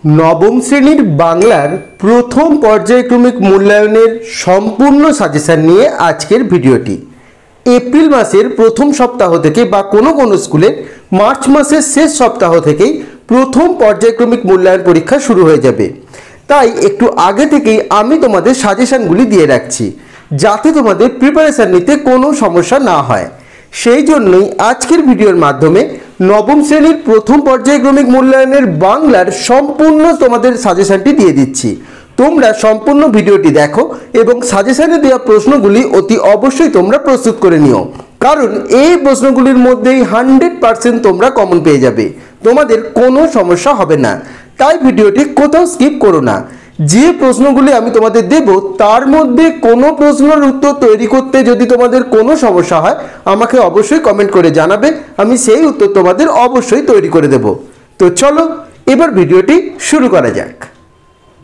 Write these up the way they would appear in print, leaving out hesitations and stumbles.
নবম শ্রেণীর বাংলার প্রথম পর্যায়ক্রমিক মূল্যায়নের সম্পূর্ণ সাজেশন নিয়ে আজকের ভিডিওটি। এপ্রিল মাসের প্রথম সপ্তাহ থেকে বা কোনো কোনো স্কুলে মার্চ মাসের শেষ সপ্তাহ থেকেই প্রথম পর্যায়ক্রমিক মূল্যায়ন পরীক্ষা শুরু হয়ে যাবে। তাই একটু আগে থেকেই আমি তোমাদের সাজেশনগুলি দিয়ে রাখছি, যাতে তোমাদের প্রিপারেশান নিতে কোনো সমস্যা না হয়। সেই জন্যই আজকের ভিডিওর মাধ্যমে নবম শ্রেণীর প্রথম পর্যায়ক্রমিক মূল্যায়নের বাংলার সম্পূর্ণ তোমাদের সাজেশনটি দিয়ে দিচ্ছি। তোমরা সম্পূর্ণ ভিডিওটি দেখো এবং সাজেশনে দেওয়া প্রশ্নগুলি অতি অবশ্যই তোমরা প্রস্তুত করে নিও, কারণ এই প্রশ্নগুলির মধ্যেই 100% তোমরা কমন পেয়ে যাবে, তোমাদের কোনো সমস্যা হবে না। তাই ভিডিওটি কোথাও স্কিপ করো না। যে প্রশ্নগুলি আমি তোমাদের দেব তার মধ্যে কোনো প্রশ্নের উত্তর তৈরি করতে যদি তোমাদের কোনো সমস্যা হয় আমাকে অবশ্যই কমেন্ট করে জানাবে, আমি সেই উত্তর তোমাদের অবশ্যই তৈরি করে দেব। তো চলো এবার ভিডিওটি শুরু করা যাক।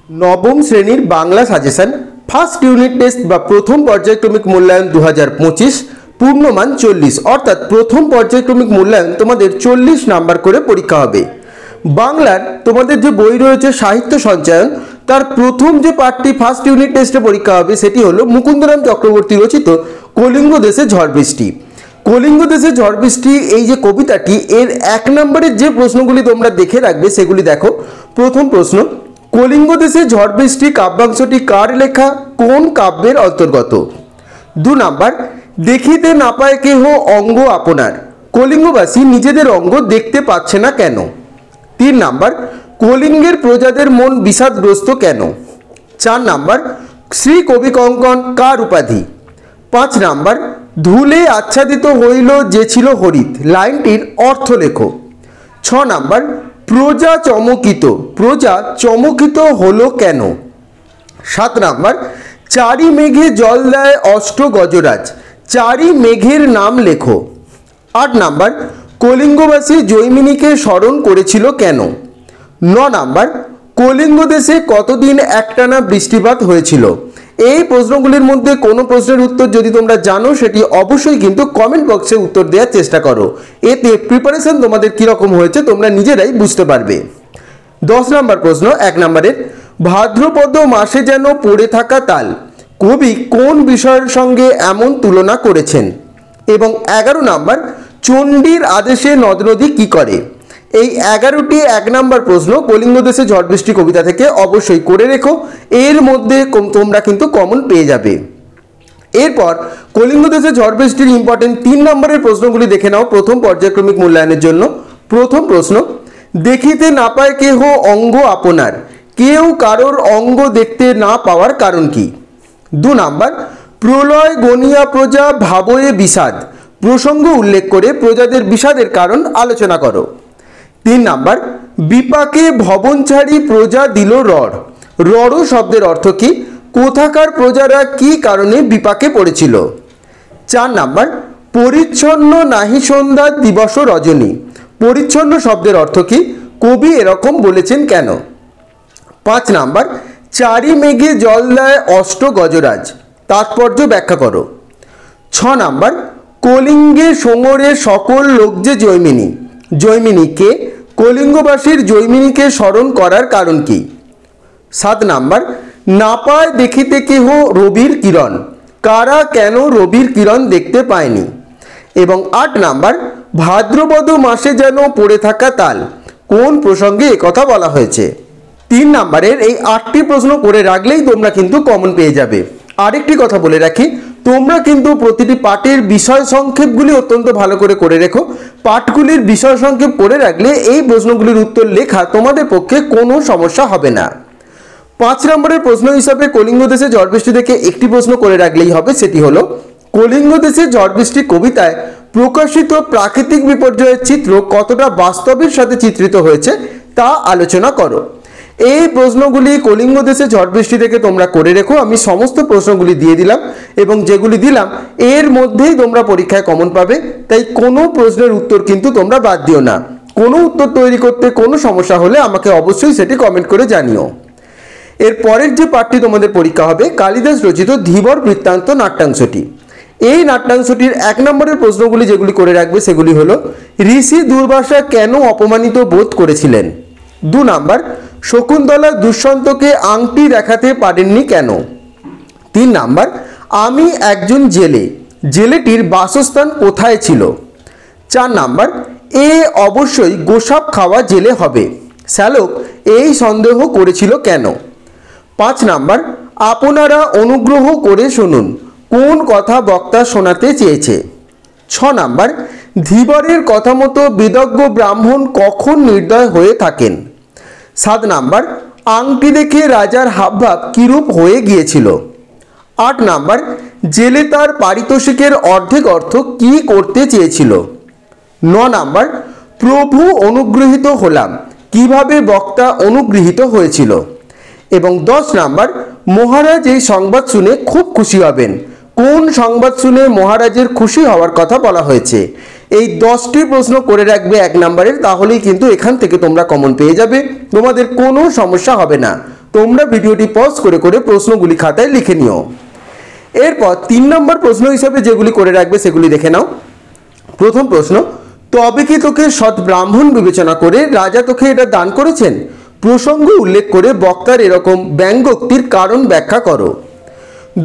নবম শ্রেণীর Bangla suggestion first unit test বা প্রথম পর্যায়ক্রমিক মূল্যায়ন 2025 পূর্ণমান 40, অর্থাৎ প্রথম পর্যায়ক্রমিক মূল্যায়ন তোমাদের 40 নাম্বার করে পরীক্ষা হবে। বাংলার তোমাদের যে বই রয়েছে সাহিত্য সঞ্চয়ন, তার প্রথম যে পার্টটি ফার্স্ট ইউনিট টেস্টে পরীক্ষা হবে সেটি হলো মুকুন্দরাম চক্রবর্তী রচিত কলিঙ্গ দেশে ঝড় বৃষ্টি। কলিঙ্গ দেশে ঝড় বৃষ্টি এই যে কবিতাটি, এর 1 নম্বরের যে প্রশ্নগুলি তোমরা দেখে রাখবে সেগুলি দেখো। প্রথম প্রশ্ন, কলিঙ্গ দেশে ঝড় বৃষ্টি কাব্যাংশটি কার লেখা, কোন কাব্যের অন্তর্গত? 2 নাম্বার, দেখিতে না পায় কেহ অঙ্গ আপনার, কলিঙ্গবাসী নিজেদের অঙ্গ দেখতে পাচ্ছে না কেন? 3 নাম্বার, কলিঙ্গের প্রজাদের মন বিষাদগ্রস্ত কেন? 4 নাম্বার, শ্রী কবি কঙ্কন কার উপাধি? 5 নাম্বার, ধুলে আচ্ছাদিত হইল যে ছিল হরিত, লাইনটির অর্থ লেখো। 6 নাম্বার, প্রজা চমকিত হলো কেন? 7 নাম্বার, চারি মেঘে জল দেয় অষ্ট গজরাজ, চারি মেঘের নাম লেখো। 8 নাম্বার, কলিঙ্গবাসী জৈমিনীকে স্মরণ করেছিল কেন? 9 নাম্বার, কলিঙ্গ দেশে কতদিন একটানা বৃষ্টিপাত হয়েছিল? এই প্রশ্নগুলির মধ্যে কোনো প্রশ্নের উত্তর যদি তোমরা জানো সেটি অবশ্যই কিন্তু কমেন্ট বক্সে উত্তর দেওয়ার চেষ্টা করো, এতে প্রিপারেশন তোমাদের কীরকম হয়েছে তোমরা নিজেরাই বুঝতে পারবে। 10 নম্বর প্রশ্ন 1 নম্বরের, ভাদ্রপদ মাসে যেন পড়ে থাকা তাল, কবি কোন বিষয়ের সঙ্গে এমন তুলনা করেছেন? এবং 11 নাম্বার, চণ্ডীর আদেশে নদ নদী কী করে? এই 11টি 1 নম্বর প্রশ্ন কলিঙ্গ দেশে ঝড় বৃষ্টি কবিতা থেকে অবশ্যই করে রেখো, এর মধ্যে তোমরা কিন্তু কমন পেয়ে যাবে। এরপর কলিঙ্গ দেশে ঝড় বৃষ্টির ইম্পর্টেন্ট 3 নম্বরের প্রশ্নগুলি দেখে নাও প্রথম পর্যায়ক্রমিক মূল্যায়নের জন্য। প্রথম প্রশ্ন, দেখিতে না পায় কেহ অঙ্গ আপনার, কেউ কারোর অঙ্গ দেখতে না পাওয়ার কারণ কি? 2 নাম্বার, প্রলয় গনিয়া প্রজা ভাবয়ে বিষাদ, প্রসঙ্গ উল্লেখ করে প্রজাদের বিষাদের কারণ আলোচনা করো। 3 নাম্বার, বিপাকে ভবন ছাড়ি প্রজা দিল রড়, রড় শব্দের অর্থ কি? কোথাকার প্রজারা কি কারণে বিপাকে পড়েছিল? 4 নাম্বার, পরিচ্ছন্ন নাহি সন্ধ্যা দিবস রজনী, পরিচ্ছন্ন শব্দের অর্থ কি? কবি এরকম বলেছেন কেন? 5 নাম্বার, চারি মেঘে জল দেয় অষ্ট গজরাজ, তাৎপর্য ব্যাখ্যা করো। 6 নাম্বার, কলিঙ্গে সোঙরে সকল লোক যে জৈমিনী, জৈমিনীকে, কলিঙ্গবাসীর জৈমিনীকে স্মরণ করার কারণ কি? 7 নাম্বার, না পায় দেখিতে কেহ রবির কিরণ, কারা কেন রবির কিরণ দেখতে পায়নি? এবং 8 নাম্বার, ভাদ্রপদ মাসে যেন পড়ে থাকা তাল, কোন প্রসঙ্গে একথা বলা হয়েছে? 3 নাম্বারের এই 8টি প্রশ্ন করে রাখলেই তোমরা কিন্তু কমন পেয়ে যাবে। আরেকটি কথা বলে রাখি, তোমরা কিন্তু প্রতিটি পাঠের বিষয় সংক্ষেপগুলি অত্যন্ত ভালো করে রেখো। পাঠগুলির বিষয় সংক্ষেপ করে রাখলে এই প্রশ্নগুলির উত্তর লেখা তোমাদের পক্ষে কোনো সমস্যা হবে না। 5 নম্বরের প্রশ্ন হিসাবে কলিঙ্গ দেশে ঝড় বৃষ্টি থেকে একটি প্রশ্ন করে রাখলেই হবে, সেটি হলো কলিঙ্গ দেশে ঝড় বৃষ্টি কবিতায় প্রকাশিত প্রাকৃতিক বিপর্যয়ের চিত্র কতটা বাস্তবের সাথে চিত্রিত হয়েছে তা আলোচনা করো। এই প্রশ্নগুলি কলিঙ্গ দেশে ঝড় বৃষ্টি থেকে তোমরা করে রেখো। আমি সমস্ত প্রশ্নগুলি দিয়ে দিলাম এবং যেগুলি দিলাম এর মধ্যেই তোমরা পরীক্ষায় কমন পাবে, তাই কোনো প্রশ্নের উত্তর কিন্তু তোমরা বাদ দিও না। কোনো উত্তর তৈরি করতে কোনো সমস্যা হলে আমাকে অবশ্যই সেটি কমেন্ট করে জানিও। এর পরের যে পাঠটি তোমাদের পরীক্ষা হবে কালিদাস রচিত ধীবর বৃত্তান্ত নাট্যাংশটি। এই নাট্যাংশটির 1 নম্বরের প্রশ্নগুলি যেগুলি করে রাখবে সেগুলি হলো, ঋষি দুর্বাসা কেন অপমানিত বোধ করেছিলেন? 2 নাম্বার, শকুন্তলা দুষ্যন্তকে আংটি দেখাতে পারেননি কেন? 3 নাম্বার, আমি একজন জেলে, জেলেটির বাসস্থান কোথায় ছিল? 4 নাম্বার, এ অবশ্যই গোসাপ খাওয়া জেলে হবে, শ্যালক এই সন্দেহ করেছিল কেন? 5 নাম্বার, আপনারা অনুগ্রহ করে শুনুন, কোন কথা বক্তা শোনাতে চেয়েছে? 6 নাম্বার, ধীবরের কথা মতো বিদগ্ধ ব্রাহ্মণ কখন নির্দয় হয়ে থাকেন? 7 নাম্বার, আংটি দেখে রাজার হাবভাব কিরূপ হয়ে গিয়েছিল? 8 নাম্বার, জেলে তার পারিতোষিকের অর্ধেক অর্থ কি করতে চেয়েছিল? 9 নাম্বার, প্রভু অনুগৃহীত হলাম, কিভাবে বক্তা অনুগৃহীত হয়েছিল? এবং 10 নাম্বার, মহারাজ এই সংবাদ শুনে খুব খুশি হবেন, কোন সংবাদ শুনে মহারাজের খুশি হওয়ার কথা বলা হয়েছে? এই 10টি প্রশ্ন করে রাখবে 1 নাম্বারের, তাহলেই কিন্তু এখান থেকে তোমরা কমন পেয়ে যাবে, তোমাদের কোনো সমস্যা হবে না। তোমরা ভিডিওটি পজ করে করে প্রশ্নগুলি খাতায় লিখে নিও। এরপর 3 নম্বর প্রশ্ন হিসাবে যেগুলি করে রাখবে সেগুলি দেখে নাও। প্রথম প্রশ্ন, তবে কি তোকে সৎ ব্রাহ্মণ বিবেচনা করে রাজা তোকে এটা দান করেছেন? প্রসঙ্গ উল্লেখ করে বক্তার এরকম ব্যঙ্গোক্তির কারণ ব্যাখ্যা করো।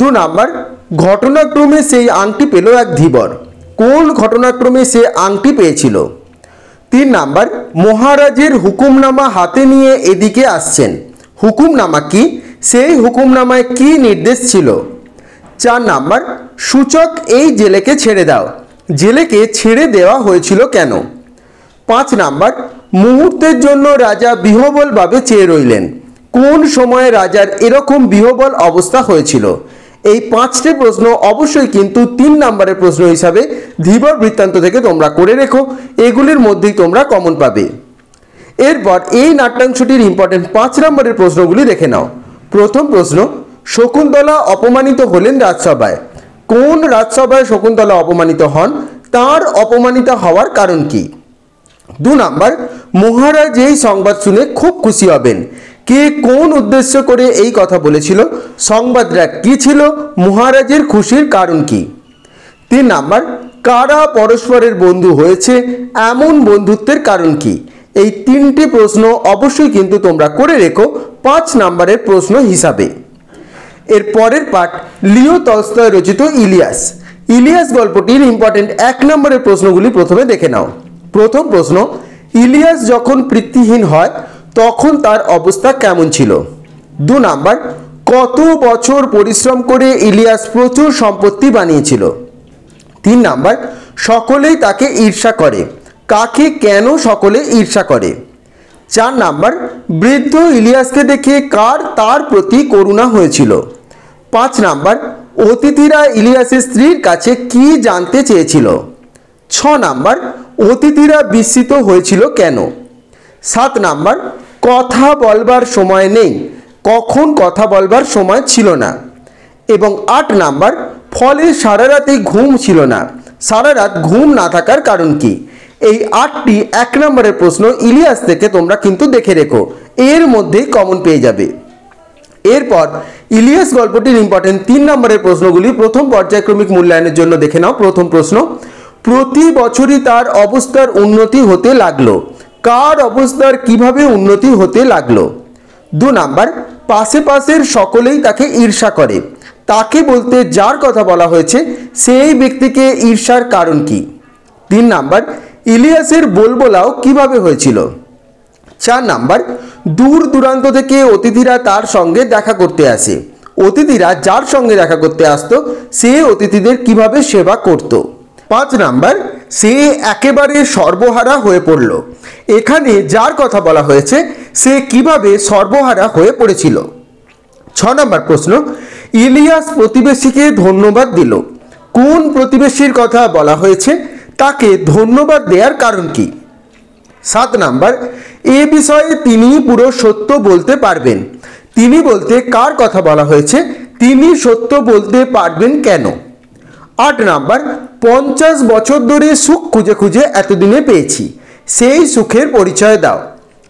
2 নাম্বার, ঘটনাক্রমে সেই আংটি পেল এক ধীবর, কোন ঘটনাক্রমে সে আংটি পেয়েছিল? 3 নাম্বার, মহারাজের হুকুমনামা হাতে নিয়ে এদিকে আসছেন, হুকুমনামা কি? সেই হুকুমনামায় কি নির্দেশ ছিল? 4 নাম্বার, সূচক এই জেলেকে ছেড়ে দাও, জেলেকে ছেড়ে দেওয়া হয়েছিল কেন? 5 নাম্বার, মুহূর্তের জন্য রাজা বিহ্বলভাবে চেয়ে রইলেন, কোন সময়ে রাজার এরকম বিহ্বল অবস্থা হয়েছিল? এই 5টি প্রশ্ন অবশ্যই কিন্তু 3 নম্বরের প্রশ্ন হিসাবে ধীবর বৃত্তান্ত থেকে তোমরা করে রেখো, এগুলির মধ্যেই তোমরা কমন পাবে। এরপর এই নাট্যাংশটির ইম্পর্টেন্ট 5 নম্বরের প্রশ্নগুলি দেখে নাও। প্রথম প্রশ্ন, শকুন্তলা অপমানিত হলেন রাজসভায়, কোন রাজসভায় শকুন্তলা অপমানিত হন, তার অপমানিত হওয়ার কারণ কি? 2 নাম্বার, মহারাজ এই সংবাদ শুনে খুব খুশি হবেন, কে কোন উদ্দেশ্য করে এই কথা বলেছিল, সংবাদটা কি ছিল, মহারাজের খুশির কারণ কি? 3 নাম্বার, কারা পরস্পরের বন্ধু হয়েছে, এমন বন্ধুত্বের কারণ কি? এই 3টি প্রশ্ন অবশ্যই কিন্তু তোমরা করে রেখো 5 নম্বরের প্রশ্ন হিসাবে। এর পরের পার্ট, লিও তলস্তয় রচিত ইলিয়াস। ইলিয়াস গল্পটির ইম্পর্টেন্ট 1 নম্বরের প্রশ্নগুলি প্রথমে দেখে নাও। প্রথম প্রশ্ন, ইলিয়াস যখন পিতৃহীন হয় তখন তার অবস্থা কেমন ছিল? 2 নাম্বার, কত বছর পরিশ্রম করে ইলিয়াস প্রচুর সম্পত্তি বানিয়েছিল? 3 নাম্বার, সকলেই তাকে ঈর্ষা করে, কাকে কেন সকলে ঈর্ষা করে? 4 নাম্বার, বৃদ্ধ ইলিয়াসকে দেখে কার তার প্রতি করুণা হয়েছিল? 5 নাম্বার, অতিথিরা ইলিয়াসের স্ত্রীর কাছে কি জানতে চেয়েছিল? 6 নাম্বার, অতিথিরা বিস্মিত হয়েছিল কেন? 7 নাম্বার, কথা বলবার সময় নেই, কখন কথা বলবার সময় ছিল না? এবং 8 নাম্বার, ফলে সারা রাতে ঘুম ছিল না, সারা রাত ঘুম না থাকার কারণ কি? এই 8টি 1 নম্বরের প্রশ্ন ইলিয়াস থেকে তোমরা কিন্তু দেখে রেখো, এর মধ্যেই কমন পেয়ে যাবে। এরপর ইলিয়াস গল্পটির ইম্পর্টেন্ট 3 নম্বরের প্রশ্নগুলি প্রথম পর্যায়ক্রমিক মূল্যায়নের জন্য দেখে নাও। প্রথম প্রশ্ন, প্রতি বছরই তার অবস্থার উন্নতি হতে লাগলো, কার অবস্থার কিভাবে উন্নতি হতে লাগলো? 2 নাম্বার, পাশের সকলেই তাকে ঈর্ষা করে, তাকে বলতে যার কথা বলা হয়েছে সেই ব্যক্তিকে ঈর্ষার কারণ কি? 3 নাম্বার, ইলিয়াসের বলবোলাও কিভাবে হয়েছিল? 4 নাম্বার, দূর দূরান্ত থেকে অতিথিরা তার সঙ্গে দেখা করতে আসে, অতিথিরা যার সঙ্গে দেখা করতে আসতো সে অতিথিদের কিভাবে সেবা করত? 5 নাম্বার, সে একেবারে সর্বহারা হয়ে পড়ল, এখানে যার কথা বলা হয়েছে সে কিভাবে সর্বহারা হয়ে পড়েছিল? 6 নম্বর প্রশ্ন, ইলিয়াস প্রতিবেশীকে ধন্যবাদ দিল, কোন প্রতিবেশীর কথা বলা হয়েছে, তাকে ধন্যবাদ দেওয়ার কারণ কি? 7 নাম্বার, এ বিষয়ে তিনি পুরো সত্য বলতে পারবেন, তিনি বলতে কার কথা বলা হয়েছে, তিনি সত্য বলতে পারবেন কেন? 8 নাম্বার, 50 বছর ধরে সুখ খুঁজে খুঁজে এতদিনে পেয়েছি, সেই সুখের পরিচয় দাও।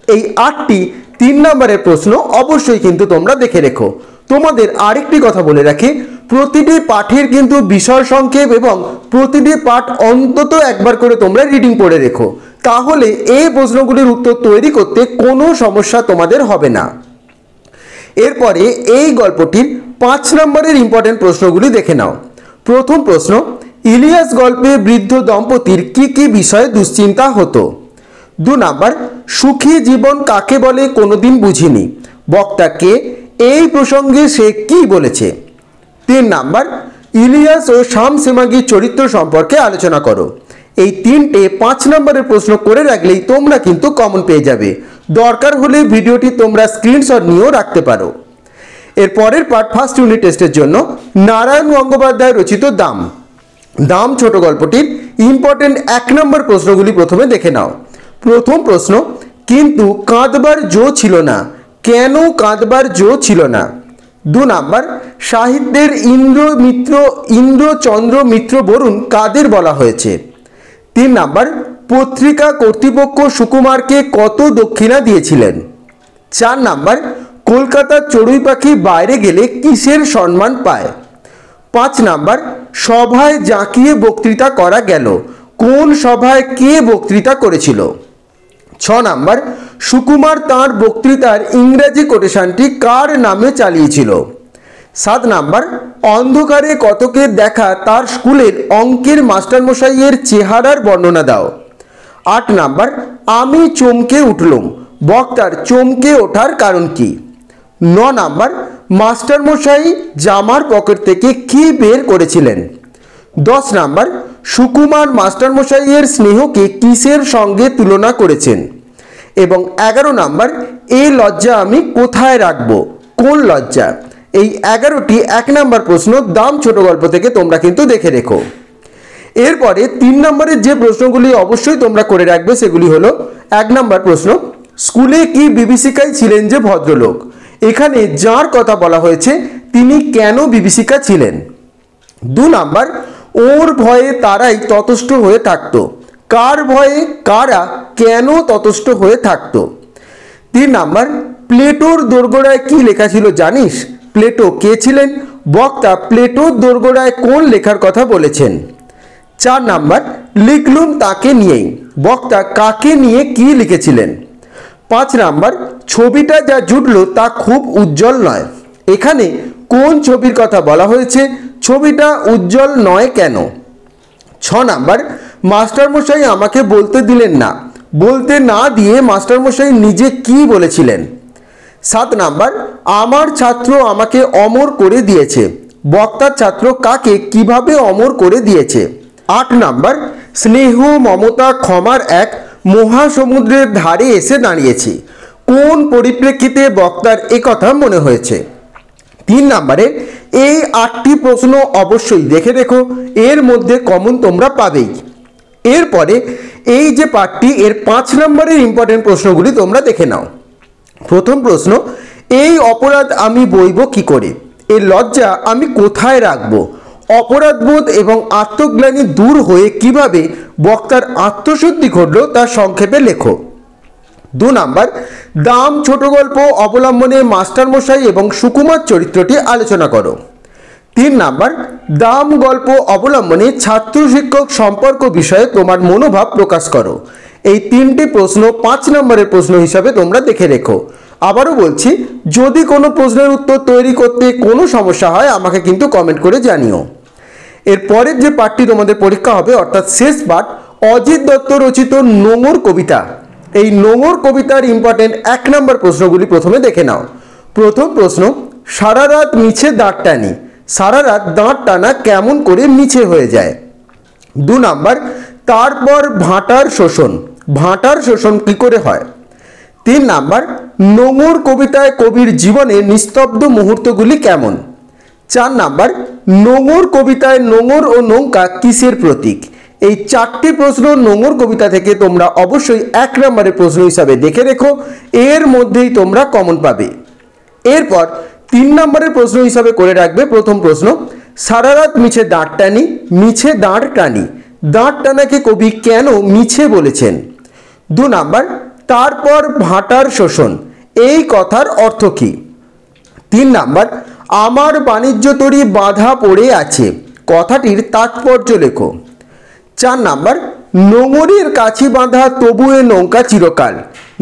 এই 8টি 3 নম্বরের প্রশ্ন অবশ্যই কিন্তু তোমরা দেখে রেখো। তোমাদের আরেকটি কথা বলে রাখি, প্রতিটি পাঠের কিন্তু বিষয় সংক্ষেপ এবং প্রতিটি পাঠ অন্তত একবার করে তোমরা রিডিং পড়ে রেখো, তাহলে এই প্রশ্নগুলির উত্তর তৈরি করতে কোনো সমস্যা তোমাদের হবে না। এরপরে এই গল্পটির 5 নম্বরের ইম্পর্টেন্ট প্রশ্নগুলি দেখে নাও। প্রথম প্রশ্ন, ইলিয়াস গল্পে বৃদ্ধ দম্পতির কি কি বিষয়ে দুশ্চিন্তা হতো? 2 নাম্বার, সুখী জীবন কাকে বলে কোনোদিন বুঝিনি, বক্তাকে এই প্রসঙ্গে সে কি বলেছে? 3 নাম্বার, ইলিয়াস ও শামসেমাগির চরিত্র সম্পর্কে আলোচনা করো। এই 3টে 5 নম্বরের প্রশ্ন করে রাখলেই তোমরা কিন্তু কমন পেয়ে যাবে। দরকার হলে ভিডিওটি তোমরা স্ক্রিনশট নিয়েও রাখতে পারো। এর পরের পার্ট ফার্স্ট ইউনিট টেস্টের জন্য নারায়ণ গঙ্গোপাধ্যায় রচিত দাম। দাম ছোট গল্পটির ইম্পর্টেন্ট 1 নম্বর প্রশ্নগুলি প্রথমে দেখে নাও। প্রথম প্রশ্ন, কিন্তু কাঁদবার জো ছিল না, কেন কাঁদবার জো ছিল না? 2 নাম্বার, সাহিত্যের ইন্দ্রচন্দ্র মিত্র বরুণ কাদের বলা হয়েছে? 3 নাম্বার, পত্রিকা কর্তৃপক্ষ সুকুমারকে কত দক্ষিণা দিয়েছিলেন? 4 নাম্বার, কলকাতার চড়ুই পাখি বাইরে গেলে কিসের সম্মান পায়? 5 নাম্বার, সভায় জাঁকিয়ে বক্তৃতা করা গেল, কোন সভায় কে বক্তৃতা করেছিল? 6 নাম্বার, সুকুমার তাঁর বক্তৃতার ইংরেজি কোটেশনটি কার নামে চালিয়েছিল? 7 নাম্বার, অন্ধকারে কতকের দেখা তার স্কুলের অঙ্কের মাস্টারমশাইয়ের চেহারার বর্ণনা দাও। 8 নাম্বার, আমি চমকে উঠলুম, বক্তার চমকে ওঠার কারণ কি? 9 নাম্বার, মাস্টারমশাই জামার পকেট থেকে কি বের করেছিলেন? 10 নাম্বার, সুকুমার মাস্টারমশাইয়ের স্নেহকে কিসের সঙ্গে তুলনা করেছেন? এবং 11 নাম্বার, এই লজ্জা আমি কোথায় রাখবো, কোন লজ্জা? এই 11টি 1 নাম্বার প্রশ্ন দাম ছোট গল্প থেকে তোমরা কিন্তু দেখে রেখো। এরপরে 3 নম্বরের যে প্রশ্নগুলি অবশ্যই তোমরা করে রাখবে সেগুলি হলো 1 নাম্বার প্রশ্ন, স্কুলে কি বিভীষিকায় ছিলেন যে ভদ্রলোক? এখানে যার কথা বলা হয়েছে তিনি কেন বিভীষিকা ছিলেন? 2 নাম্বার, ওর ভয়ে তারাই ততস্থ হয়ে থাকত, কার ভয়ে কারা কেন ততস্থ হয়ে থাকত? 3 নাম্বার, প্লেটোর দোরগোড়ায় কি লেখা ছিল জানিস? প্লেটো কে ছিলেন? বক্তা প্লেটোর দোরগোড়ায় কোন লেখার কথা বলেছেন? 4 নাম্বার, লিখলুম তাকে নিয়েই, বক্তা কাকে নিয়ে কি লিখেছিলেন? 5 নাম্বার, ছবিটা যা জুটলো তা খুব উজ্জ্বল নয়, এখানে কোন ছবির কথা বলা হয়েছে? ছবিটা উজ্জ্বল নয় কেন? 6 নাম্বার, মাস্টারমশাই আমাকে বলতে দিলেন না, বলতে না দিয়ে মাস্টারমশাই নিজে কি বলেছিলেন? 7 নাম্বার, আমার ছাত্র আমাকে অমর করে দিয়েছে, বক্তার ছাত্র কাকে কিভাবে অমর করে দিয়েছে? 8 নাম্বার, স্নেহ মমতা ক্ষমার এক মহাসমুদ্রের ধারে এসে দাঁড়িয়েছি, কোন পরিপ্রেক্ষিতে বক্তার একথা মনে হয়েছে? 3 নাম্বারে এই 8টি প্রশ্ন অবশ্যই দেখে রেখো, এর মধ্যে কমন তোমরা পাবেই। এরপরে এই যে পার্টটি এর 5 নম্বরের ইম্পর্টেন্ট প্রশ্নগুলি তোমরা দেখে নাও। প্রথম প্রশ্ন, এই অপরাধ আমি বইব কি করে? এই লজ্জা আমি কোথায় রাখবো? অপরাধবোধ এবং আত্মগ্লানি দূর হয়ে কিভাবে বক্তার আত্মশুদ্ধি ঘটলো তা সংক্ষেপে লেখো। 2 নাম্বার, দাম ছোট গল্প অবলম্বনে মাস্টারমশাই এবং সুকুমার চরিত্রটি আলোচনা করো। 3 নাম্বার, দাম গল্প অবলম্বনে ছাত্র শিক্ষক সম্পর্ক বিষয়ে তোমার মনোভাব প্রকাশ করো। এই 3টি প্রশ্ন 5 নম্বরের প্রশ্ন হিসাবে তোমরা দেখে রেখো। আবারও বলছি, যদি কোনো প্রশ্নের উত্তর তৈরি করতে কোনো সমস্যা হয় আমাকে কিন্তু কমেন্ট করে জানিও। এর পরের যে পাঠটি তোমাদের পরীক্ষা হবে অর্থাৎ শেষ পাঠ, অজিত দত্ত রচিত নোঙর কবিতা। এই নোঙর কবিতার ইম্পর্টেন্ট 1 নম্বর প্রশ্নগুলি প্রথমে দেখে নাও। প্রথম প্রশ্ন, সারা রাত মিছে দাঁত টানি, সারা রাত দাঁত টানা কেমন করে মিছে হয়ে যায়? 2 নাম্বার, তারপর ভাঁটার শোষণ, ভাঁটার শোষণ কি করে হয়? 3 নাম্বার, নোঙর কবিতায় কবির জীবনে নিস্তব্ধ মুহূর্তগুলি কেমন? 4 নাম্বার, নোঙর কবিতায় নোঙর ও নৌকা কিসের প্রতীক? এই 4টি প্রশ্ন নোঙর কবিতা থেকে তোমরা অবশ্যই 1 নম্বরের প্রশ্ন হিসাবে দেখে রেখো, এর মধ্যেই তোমরা কমন পাবে। এরপর 3 নম্বরের প্রশ্ন হিসাবে করে রাখবে প্রথম প্রশ্ন, সারা রাত মিছে দাঁত টানি, মিছে দাঁড় টানি, দাঁত টানাকে কবি কেন মিছে বলেছেন? 2 নাম্বার, তারপর ভাঁটার শোষণ, এই কথার অর্থ কি? 3 নাম্বার, আমার বাণিজ্য তরী বাঁধা পড়ে আছে কথাটির তাৎপর্য লেখো। 4 নাম্বার, নোঙরের কাছি বাঁধা তবু এ নৌকা চিরকাল।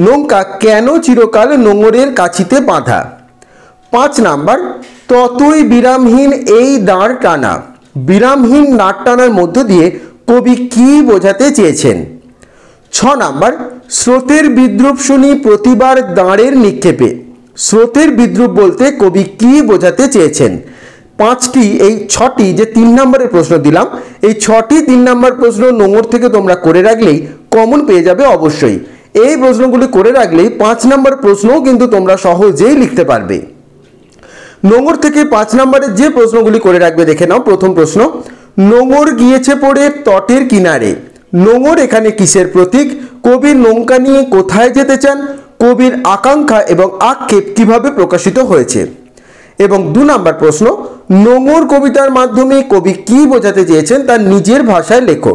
নৌকা কেন চিরকাল নোঙরের কাছিতে বাঁধা? 5 নাম্বার, ততই বিরামহীন এই দাঁড় টানা। বিরামহীন দাঁড় টানার মধ্য দিয়ে কবি কি বোঝাতে চেয়েছেন? 6 নাম্বার, স্রোতের বিদ্রুপ শুনি প্রতিবার দাঁড়ের নিক্ষেপে। স্রোতের বিদ্রুপ বলতে কবি কি বোঝাতে চেয়েছেন? 5টি এই 6টি যে 3 নম্বরের প্রশ্ন দিলাম, এই 6টি 3 নম্বর প্রশ্ন নোঙর থেকে তোমরা করে রাখলেই কমন পেয়ে যাবে অবশ্যই। এই প্রশ্নগুলি করে রাখলেই 5 নম্বর প্রশ্নও কিন্তু তোমরা সহজেই লিখতে পারবে। নোঙর থেকে 5 নম্বরের যে প্রশ্নগুলি করে রাখবে দেখে নাও। প্রথম প্রশ্ন, নোঙর গিয়েছে পড়ে তটের কিনারে। নোঙর এখানে কিসের প্রতীক? কবি নৌকা নিয়ে কোথায় যেতে চান? কবির আকাঙ্ক্ষা এবং আক্ষেপ কিভাবে প্রকাশিত হয়েছে? এবং 2 নম্বর প্রশ্ন, নোঙর কবিতার মাধ্যমে কবি কি বোঝাতে চেয়েছেন তার নিজের ভাষায় লেখো।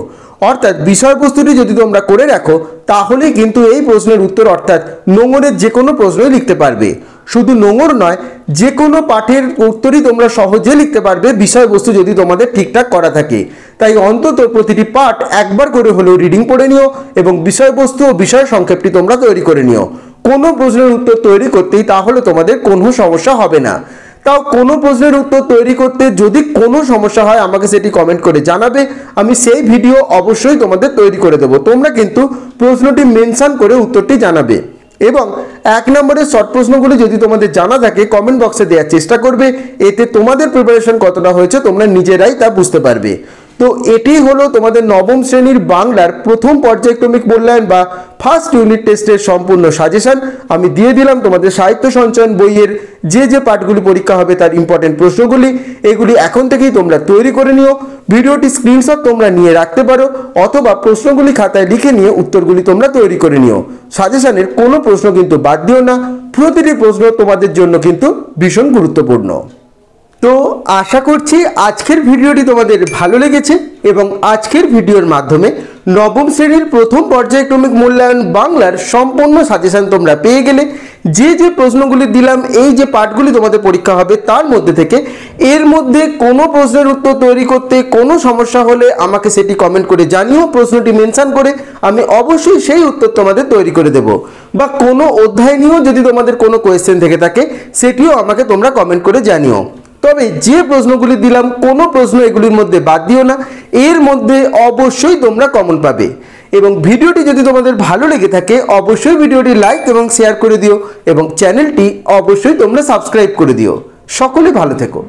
অর্থাৎ বিষয়বস্তুটি যদি তোমরা করে রাখো তাহলে কিন্তু এই প্রশ্নের উত্তর অর্থাৎ নোঙরের যে কোনো প্রশ্নই লিখতে পারবে। শুধু নোঙর নয়, যে কোনো পাঠের উত্তরই তোমরা সহজে লিখতে পারবে বিষয়বস্তু যদি তোমাদের ঠিকঠাক করা থাকে। তাই অন্তত প্রতিটি পাঠ একবার করে হলেও রিডিং পড়ে নিও এবং বিষয়বস্তু ও বিষয় সংক্ষেপটি তোমরা তৈরি করে নিও। কোনো প্রশ্নের উত্তর তৈরি করতেই তাহলে তোমাদের কোনো সমস্যা হবে না। তাও কোনো প্রশ্নের উত্তর তৈরি করতে যদি কোনো সমস্যা হয় আমাকে সেটি কমেন্ট করে জানাবে, আমি সেই ভিডিও অবশ্যই তোমাদের তৈরি করে দেবো। তোমরা কিন্তু প্রশ্নটি মেনশন করে উত্তরটি জানাবে এবং 1 নম্বরের শর্ট প্রশ্নগুলি যদি তোমাদের জানা থাকে কমেন্ট বক্সে দেওয়ার চেষ্টা করবে। এতে তোমাদের প্রিপারেশন কতটা হয়েছে তোমরা নিজেরাই তা বুঝতে পারবে। তো এটি হলো তোমাদের নবম শ্রেণীর বাংলার প্রথম পর্যায়ক্রমিক মূল্যায়ন বা ফার্স্ট ইউনিট টেস্টের সম্পূর্ণ সাজেশন আমি দিয়ে দিলাম। তোমাদের সাহিত্য সঞ্চয়ন বইয়ের যে পাঠগুলি পরীক্ষা হবে তার ইম্পর্টেন্ট প্রশ্নগুলি, এগুলি এখন থেকেই তোমরা তৈরি করে নিও। ভিডিওটি স্ক্রিনশট তোমরা নিয়ে রাখতে পারো অথবা প্রশ্নগুলি খাতায় লিখে নিয়ে উত্তরগুলি তোমরা তৈরি করে নিও। সাজেশনের কোনো প্রশ্ন কিন্তু বাদ দিও না, প্রতিটি প্রশ্ন তোমাদের জন্য কিন্তু ভীষণ গুরুত্বপূর্ণ। তো আশা করছি আজকের ভিডিওটি তোমাদের ভালো লেগেছে এবং আজকের ভিডিওর মাধ্যমে নবম শ্রেণীর প্রথম পর্যায়ক্রমিক মূল্যায়ন বাংলার সম্পূর্ণ সাজেশন তোমরা পেয়ে গেলে। যে প্রশ্নগুলি দিলাম এই যে পাঠগুলি তোমাদের পরীক্ষা হবে তার মধ্যে থেকে এর মধ্যে কোনো প্রশ্নের উত্তর তৈরি করতে কোনো সমস্যা হলে আমাকে সেটি কমেন্ট করে জানিও, প্রশ্নটি মেনশন করে আমি অবশ্যই সেই উত্তর তোমাদের তৈরি করে দেব। বা কোনো অধ্যায় নিয়েও যদি তোমাদের কোনো কোয়েশ্চেন থেকে থাকে সেটিও আমাকে তোমরা কমেন্ট করে জানিও। তবে যে প্রশ্নগুলি দিলাম কোনো প্রশ্ন এগুলির মধ্যে বাদ দিও না, এর মধ্যে অবশ্যই তোমরা কমন পাবে। এবং ভিডিওটি যদি তোমাদের ভালো লেগে থাকে অবশ্যই ভিডিওটি লাইক এবং শেয়ার করে দিও এবং চ্যানেলটি অবশ্যই তোমরা সাবস্ক্রাইব করে দিও। সকলে ভালো থেকো।